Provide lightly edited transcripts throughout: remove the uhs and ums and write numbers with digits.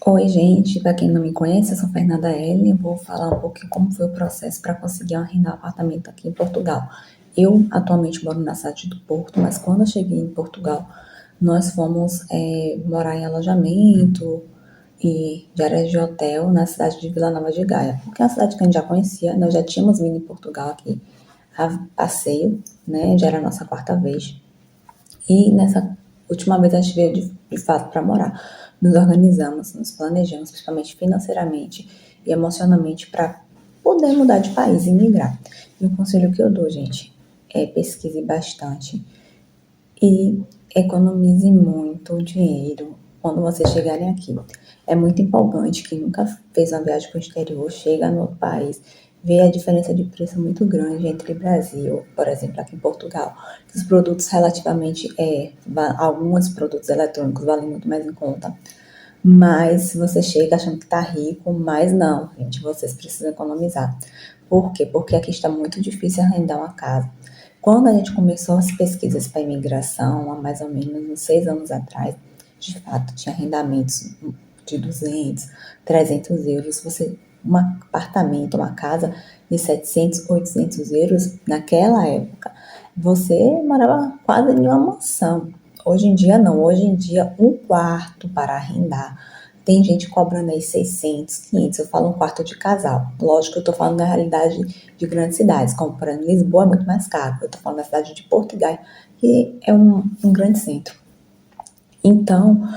Oi, gente, para quem não me conhece, eu sou Fernanda Ellen. Vou falar um pouquinho como foi o processo para conseguir arrendar um apartamento aqui em Portugal. Eu atualmente moro na cidade do Porto, mas quando eu cheguei em Portugal, nós fomos morar em alojamento e de áreas de hotel na cidade de Vila Nova de Gaia, porque é uma cidade que a gente já conhecia, nós já tínhamos vindo em Portugal aqui a passeio, né? Já era a nossa quarta vez. E nessa última vez a gente veio de fato para morar. Nos organizamos, nos planejamos, principalmente financeiramente e emocionalmente, para poder mudar de país e migrar. E o conselho que eu dou, gente, é pesquise bastante e economize muito dinheiro quando vocês chegarem aqui. É muito empolgante. Quem nunca fez uma viagem para o exterior, chega no outro país, vê a diferença de preço muito grande entre Brasil, por exemplo, aqui em Portugal. Os produtos relativamente, alguns produtos eletrônicos valem muito mais em conta. Mas você chega achando que está rico, mas não, gente, vocês precisam economizar. Por quê? Porque aqui está muito difícil arrendar uma casa. Quando a gente começou as pesquisas para imigração, há mais ou menos uns 6 anos atrás, de fato, tinha arrendamentos de 200, 300 euros. Um apartamento, uma casa de 700, 800 euros, naquela época, você morava quase em uma mansão. Hoje em dia não, hoje em dia um quarto para arrendar. Tem gente cobrando aí 600, 500, eu falo um quarto de casal. Lógico que eu tô falando da realidade de grandes cidades, como por exemplo, Lisboa é muito mais caro. Eu tô falando da cidade de Portugal, que é um grande centro. Então,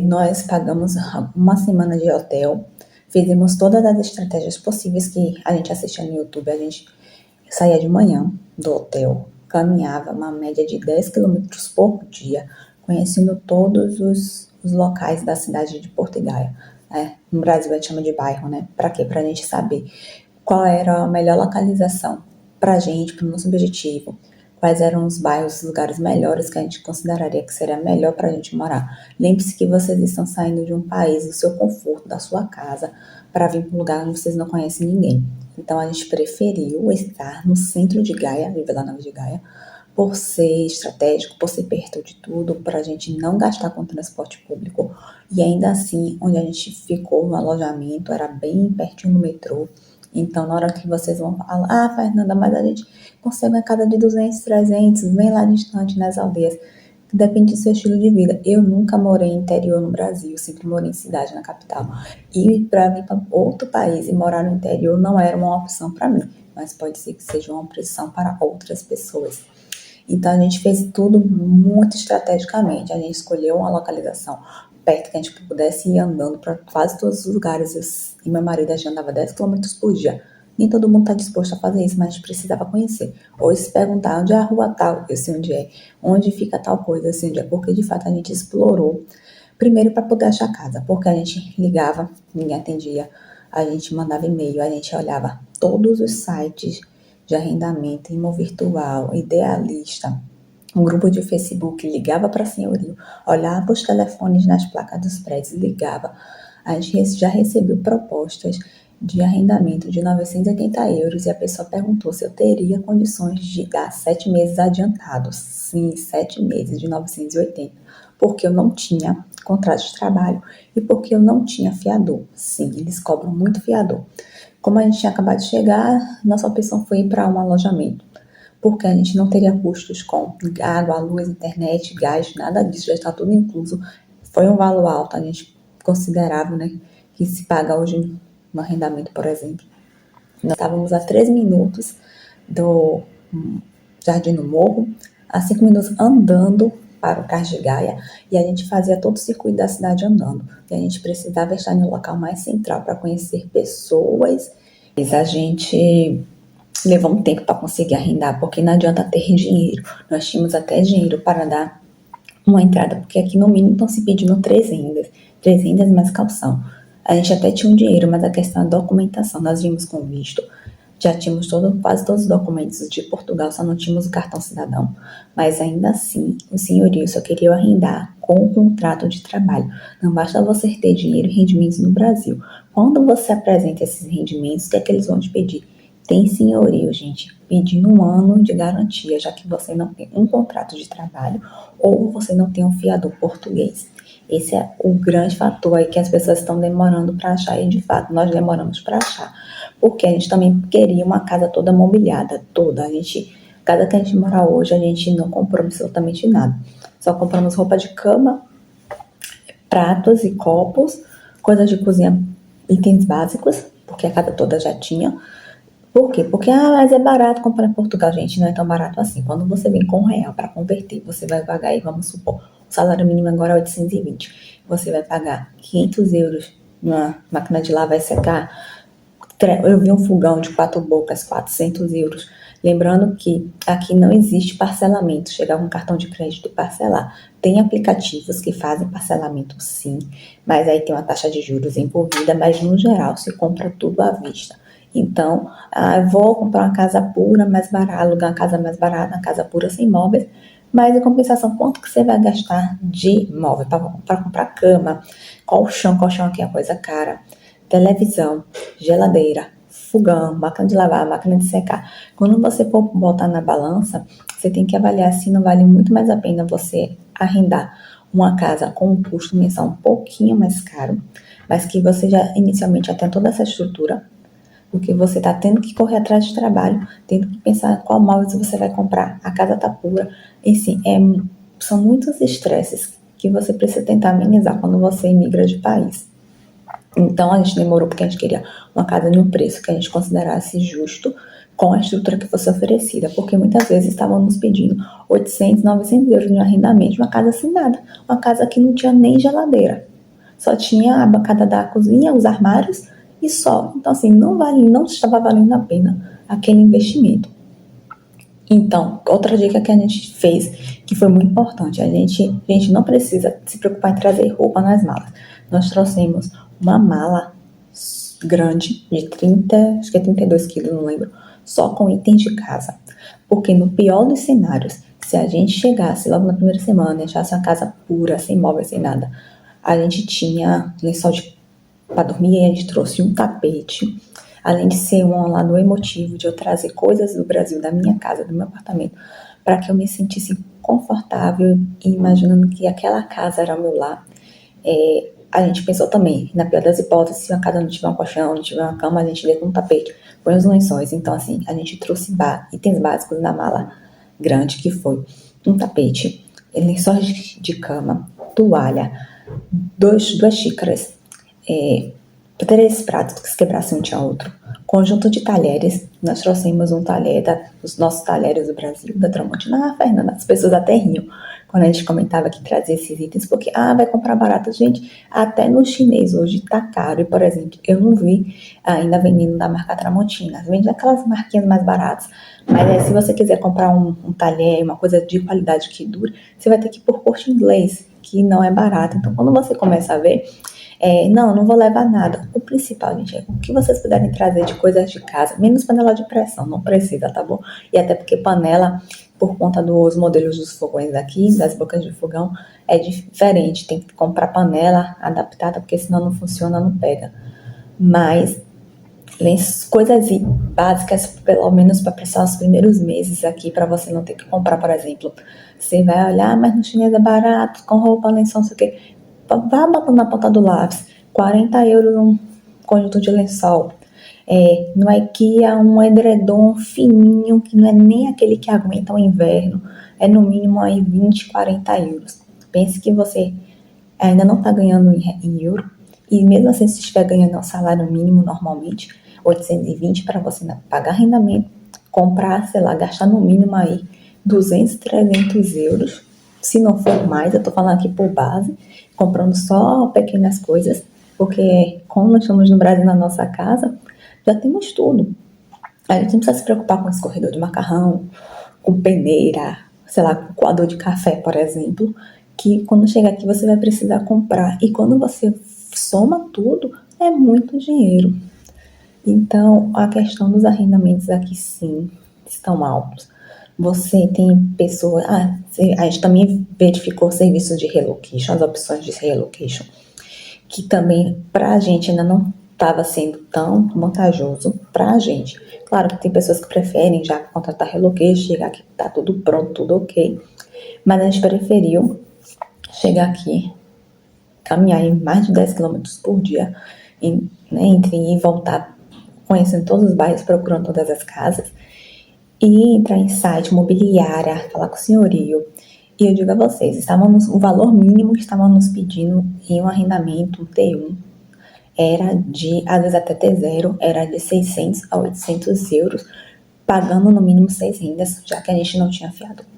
nós pagamos uma semana de hotel, fizemos todas as estratégias possíveis que a gente assistia no YouTube. A gente saía de manhã do hotel, caminhava uma média de 10 quilômetros por dia, conhecendo todos os locais da cidade de Portugal. No Brasil a gente chama de bairro, né? Para quê? Para a gente saber qual era a melhor localização para a gente, para o nosso objetivo, quais eram os bairros, os lugares melhores que a gente consideraria que seria melhor para a gente morar. Lembre-se que vocês estão saindo de um país, do seu conforto, da sua casa, para vir para um lugar onde vocês não conhecem ninguém. Então a gente preferiu estar no centro de Gaia, de Vila Nova de Gaia, por ser estratégico, por ser perto de tudo, para a gente não gastar com transporte público. E ainda assim, onde a gente ficou no alojamento, era bem pertinho do metrô. Então, na hora que vocês vão falar, Fernanda, mas a gente consegue uma casa de 200, 300, bem lá distante, nas aldeias. Depende do seu estilo de vida. Eu nunca morei em interior no Brasil, sempre morei em cidade, na capital. E para vir para outro país e morar no interior não era uma opção para mim, mas pode ser que seja uma opção para outras pessoas. Então a gente fez tudo muito estrategicamente. A gente escolheu uma localização perto que a gente pudesse ir andando para quase todos os lugares. E meu marido já andava 10 quilômetros por dia. Nem todo mundo está disposto a fazer isso, mas a gente precisava conhecer. Ou se perguntar onde é a rua tal, eu sei onde é. Onde fica tal coisa, eu sei onde é. Porque de fato a gente explorou. Primeiro para poder achar casa, porque a gente ligava, ninguém atendia. A gente mandava e-mail, a gente olhava todos os sites de arrendamento, Imóvel Virtual, Idealista, um grupo de Facebook, ligava para senhorio, olhava os telefones nas placas dos prédios, ligava. A gente já recebeu propostas de arrendamento de 980 euros e a pessoa perguntou se eu teria condições de dar 7 meses adiantados. Sim, 7 meses de 980, porque eu não tinha contrato de trabalho e porque eu não tinha fiador. Sim, eles cobram muito fiador. Como a gente tinha acabado de chegar, nossa opção foi ir para um alojamento, porque a gente não teria custos com água, luz, internet, gás, nada disso, já está tudo incluso. Foi um valor alto, a gente considerável, né, que se paga hoje no arrendamento, por exemplo. Nós estávamos a 3 minutos do Jardim do Morro, a 5 minutos andando para o Cais de Gaia, e a gente fazia todo o circuito da cidade andando. E a gente precisava estar no local mais central para conhecer pessoas. Mas a gente levou um tempo para conseguir arrendar, porque não adianta ter dinheiro. Nós tínhamos até dinheiro para dar uma entrada, porque aqui no mínimo estão se pedindo 3 rendas mais calção. A gente até tinha um dinheiro, mas a questão é a documentação. Nós vimos com visto, já tínhamos quase todos os documentos de Portugal, só não tínhamos o cartão cidadão. Mas ainda assim, o senhorio só queria arrendar com o contrato de trabalho. Não basta você ter dinheiro e rendimentos no Brasil. Quando você apresenta esses rendimentos, o que é que eles vão te pedir? Tem senhorio, gente, pedindo 1 ano de garantia, já que você não tem um contrato de trabalho ou você não tem um fiador português. Esse é o grande fator aí que as pessoas estão demorando para achar, e de fato nós demoramos para achar, porque a gente também queria uma casa toda mobiliada, toda. A casa que a gente mora hoje, a gente não comprou absolutamente nada, só compramos roupa de cama, pratos e copos, coisas de cozinha, itens básicos, porque a casa toda já tinha. Por quê? Porque, mas é barato comprar em Portugal, gente, não é tão barato assim. Quando você vem com R$ 1 para converter, você vai pagar aí, vamos supor, o salário mínimo agora é 820. Você vai pagar 500 euros numa máquina de lavar e secar. Eu vi um fogão de 4 bocas, 400 euros. Lembrando que aqui não existe parcelamento, chegar com um cartão de crédito e parcelar. Tem aplicativos que fazem parcelamento, sim, mas aí tem uma taxa de juros envolvida, mas no geral se compra tudo à vista. Então, eu vou comprar uma casa pura mais barata, alugar uma casa mais barata, uma casa pura sem móveis, mas em compensação, quanto que você vai gastar de móvel para comprar cama, colchão aqui é uma coisa cara, televisão, geladeira, fogão, máquina de lavar, máquina de secar. Quando você for botar na balança, você tem que avaliar se não vale muito mais a pena você arrendar uma casa com um custo mensal um pouquinho mais caro, mas que você já inicialmente já tem toda essa estrutura, porque você está tendo que correr atrás de trabalho, tendo que pensar qual móvel você vai comprar, a casa está pura, enfim, são muitos estresses que você precisa tentar amenizar quando você migra de país. Então a gente demorou porque a gente queria uma casa no preço que a gente considerasse justo com a estrutura que fosse oferecida, porque muitas vezes estavam nos pedindo 800, 900 euros de arrendamento de uma casa sem nada, uma casa que não tinha nem geladeira, só tinha a bancada da cozinha, os armários e só. Então assim, não estava valendo a pena aquele investimento. Então, outra dica que a gente fez, que foi muito importante, a gente não precisa se preocupar em trazer roupa nas malas. Nós trouxemos uma mala grande, de 30, acho que é 32 quilos, não lembro, só com itens de casa. Porque no pior dos cenários, se a gente chegasse logo na primeira semana e achasse uma casa pura, sem móveis, sem nada, a gente tinha lençol para dormir, a gente trouxe um tapete, além de ser um lado emotivo, de eu trazer coisas do Brasil, da minha casa, do meu apartamento, para que eu me sentisse confortável e imaginando que aquela casa era o meu lar. A gente pensou também, na pior das hipóteses, se a casa não tiver um colchão, não tiver uma cama, a gente deita um tapete, põe os lençóis. Então, assim, a gente trouxe itens básicos na mala grande, que foi um tapete, lençóis de cama, toalha, duas xícaras, 3 pratos que se quebrasse um tinha outro, conjunto de talheres. Nós trouxemos um talher, os nossos talheres do Brasil, da Tramontina. Fernanda, as pessoas até riam quando a gente comentava que trazia esses itens, porque, vai comprar barato. Gente, até no chinês hoje tá caro. E, por exemplo, eu não vi ainda vendendo da marca Tramontina. Vende aquelas marquinhas mais baratas. Mas se você quiser comprar um talher, uma coisa de qualidade que dure, você vai ter que ir por Corte Inglês, que não é barato. Então, quando você começa a ver, não vou levar nada. O principal, gente, é o que vocês puderem trazer de coisas de casa, menos panela de pressão, não precisa, tá bom? E até porque panela, por conta dos modelos dos fogões daqui, das bocas de fogão, é diferente. Tem que comprar panela adaptada, porque senão não funciona, não pega. Mas coisas básicas, pelo menos para passar os primeiros meses aqui, para você não ter que comprar, por exemplo. Você vai olhar, mas no chinês é barato, com roupa, lençol, não sei o quê. Vá botando na ponta do lápis, 40 euros um conjunto de lençol. No IKEA, um edredom fininho, que não é nem aquele que aguenta o inverno, é no mínimo aí 20, 40 euros. Pense que você ainda não está ganhando em euro, e mesmo assim, se estiver ganhando um salário mínimo normalmente, 820 para você pagar arrendamento, comprar, sei lá, gastar no mínimo aí 200, 300 euros, se não for mais, eu tô falando aqui por base, comprando só pequenas coisas, porque como nós estamos no Brasil, na nossa casa, já temos tudo. A gente não precisa se preocupar com escorredor de macarrão, com peneira, sei lá, com coador de café, por exemplo, que quando chegar aqui você vai precisar comprar. E quando você soma tudo, é muito dinheiro. Então, a questão dos arrendamentos aqui, sim, estão altos. Você tem pessoas... a gente também verificou serviços de relocation, as opções de relocation, que também, pra gente, ainda não estava sendo tão vantajoso pra gente. Claro que tem pessoas que preferem já contratar relocation, chegar aqui, tá tudo pronto, tudo ok. Mas a gente preferiu chegar aqui caminhar em mais de 10 quilômetros por dia, né, entre ir e voltar, conhecendo todos os bairros, procurando todas as casas, e entrar em site, mobiliária, falar com o senhorio. E eu digo a vocês, o valor mínimo que estavam nos pedindo em um arrendamento, um T1, era de, às vezes até T0, era de 600 a 800 euros, pagando no mínimo 6 rendas, já que a gente não tinha fiado